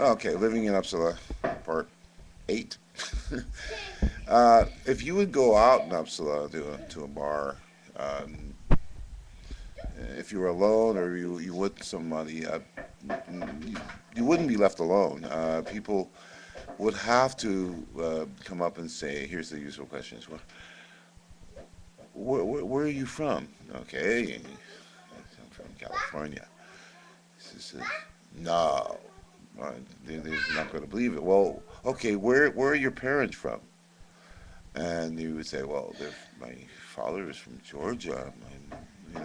Okay, living in Uppsala, part 8. If you would go out in Uppsala to a bar, um, if you were alone or you with somebody, you, you wouldn't be left alone. People would have to come up and say, here's the usual questions. Well, where are you from? Okay, I'm from California. He says, no, they're not going to believe it. Well, okay, where are your parents from? And you would say, well, my father is from Georgia. He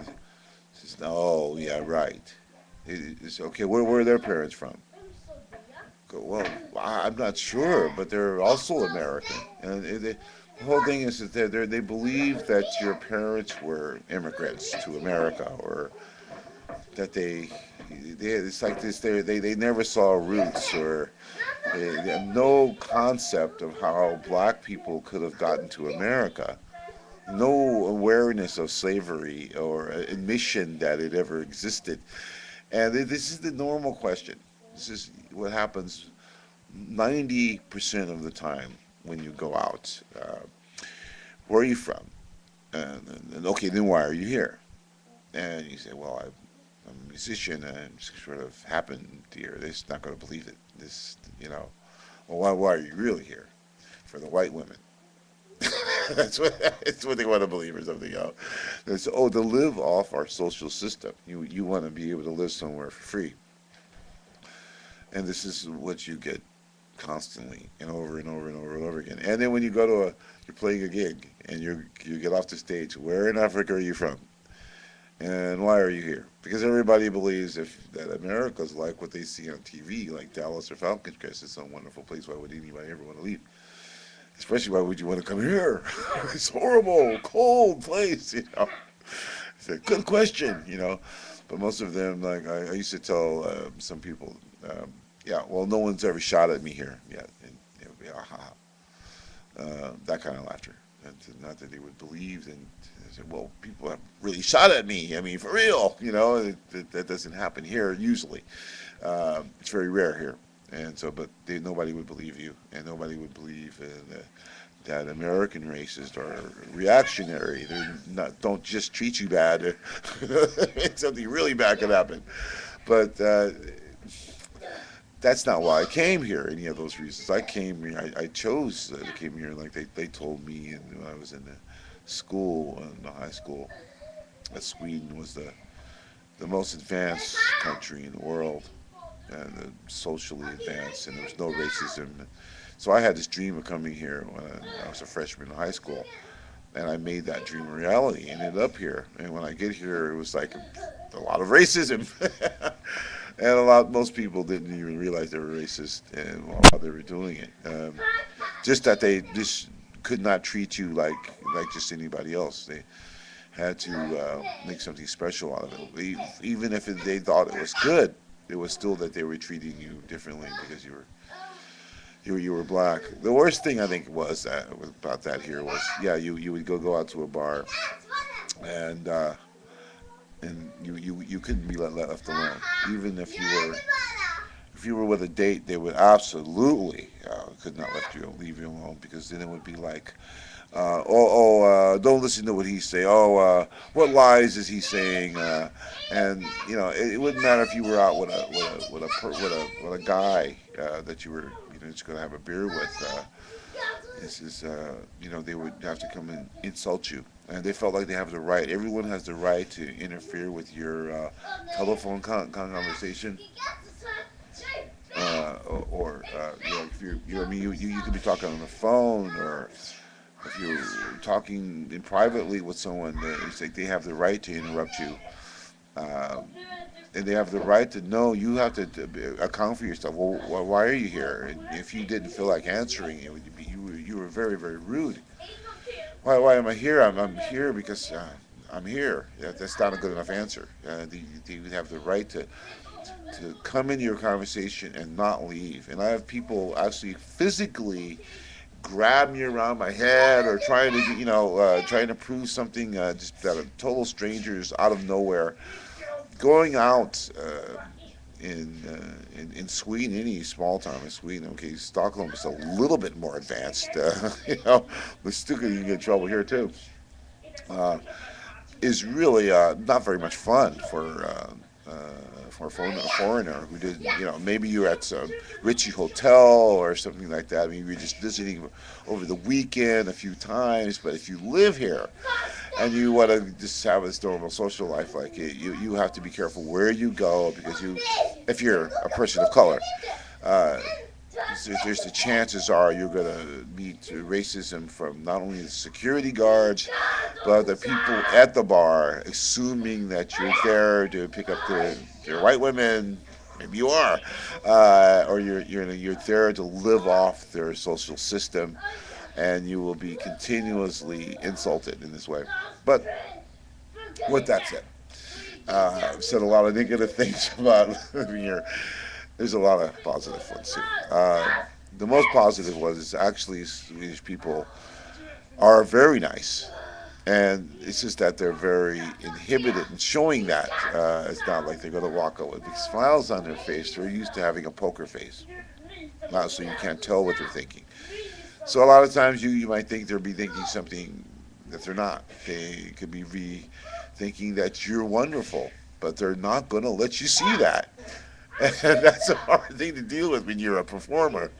says, no, yeah, right. It's okay. Where are their parents from? Go, well, I'm not sure, but they're also American. And the whole thing is that they believe that your parents were immigrants to America, or that it's like this. They never saw roots, or they have no concept of how black people could have gotten to America. No awareness of slavery or admission that it ever existed. And this is the normal question. This is what happens 90% of the time when you go out. Where are you from? And okay, then why are you here? And you say, well, I'm a musician and I just sort of happened here. They're just not going to believe it. Well, why are you really here? For the white women. That's what they want to believe or something else. It's, oh, to live off our social system. You want to be able to live somewhere for free. And this is what you get constantly and over and over and over and over again. And then when you go to you're playing a gig and you get off the stage, where in Africa are you from? And why are you here? Because everybody believes if that America's like what they see on TV, like Dallas or Falcons Crest, it's some wonderful place. Why would anybody ever want to leave? Especially, why would you want to come here? It's horrible, cold place. It's a good question. But most of them, like I used to tell some people, yeah, well, no one's ever shot at me here yet. And it would be, that kind of laughter. And not that they would believe, and they say, well, people have really shot at me. I mean, for real. That doesn't happen here usually. It's very rare here. And so, but nobody would believe you, and nobody would believe that American racists are reactionary. Don't just treat you bad. Something really bad could happen. But that's not why I came here. Any of those reasons. I came here. I chose to come here. Like they told me, and when I was in the school, in the high school, that Sweden was the most advanced country in the world, and socially advanced, and there was no racism. So I had this dream of coming here when I was a freshman in high school, and I made that dream a reality. And ended up here, and when I get here, it was like a lot of racism, and most people didn't even realize they were racist, and while they were doing it, just that they just could not treat you like just anybody else. They had to make something special out of it, even if they thought it was good. It was still that they were treating you differently because you were black. The worst thing I think about that here was, yeah, you would go out to a bar, and you couldn't be left alone, even if you were with a date. They would absolutely could not leave you alone, because then it would be like, don't listen to what he say. What lies is he saying? And it wouldn't matter if you were out with a guy that you were just going to have a beer with. They would have to come and insult you, and they felt like they have the right. Everyone has the right to interfere with your telephone conversation. If you could be talking on the phone, or if you're talking in privately with someone, it's like they have the right to interrupt you, um, and they have the right to know. You have to account for yourself. Well, why are you here? And if you didn't feel like answering, it would be you were very, very rude. Why am I here? I'm here because I'm here. That's not a good enough answer. You have the right to come into your conversation and not leave. And I have people actually physically grab me around my head, or trying to prove something, just that are total strangers out of nowhere, going out. in Sweden, any small town in Sweden. Okay, Stockholm is a little bit more advanced. But still you can get in trouble here too. Uh, is really not very much fun for a foreigner who did, maybe you're at some Ritchie hotel or something like that. I mean, you're just visiting over the weekend a few times. But if you live here and you want to just have this normal social life like it, you have to be careful where you go because if you're a person of color, uh, there's the chances are you're going to meet racism from not only the security guards but the people at the bar, assuming that you're there to pick up the white women. Maybe you are, or you're there to live off their social system, and you will be continuously insulted in this way. But with that said, I've said a lot of negative things about living here. There's a lot of positive ones too. The most positive was actually Swedish people are very nice, and it's just that they're very inhibited in showing that. It's not like they're going to walk out with big smiles on their face. They're used to having a poker face, so you can't tell what they're thinking. So a lot of times you might think they'll be thinking something that they're not. They could be thinking that you're wonderful, but they're not going to let you see that. And that's a hard thing to deal with when you're a performer,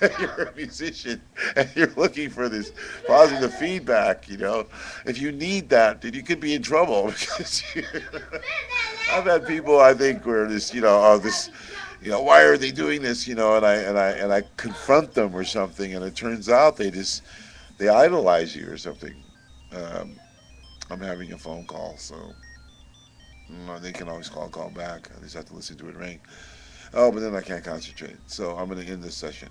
you're a musician, and you're looking for this positive feedback. If you need that, then you could be in trouble because I've had people I think where this, why are they doing this, and I confront them or something, and it turns out they idolize you or something. Um, I'm having a phone call, so they can always call back. I just have to listen to it ring. Oh, but then I can't concentrate. So I'm going to end this session.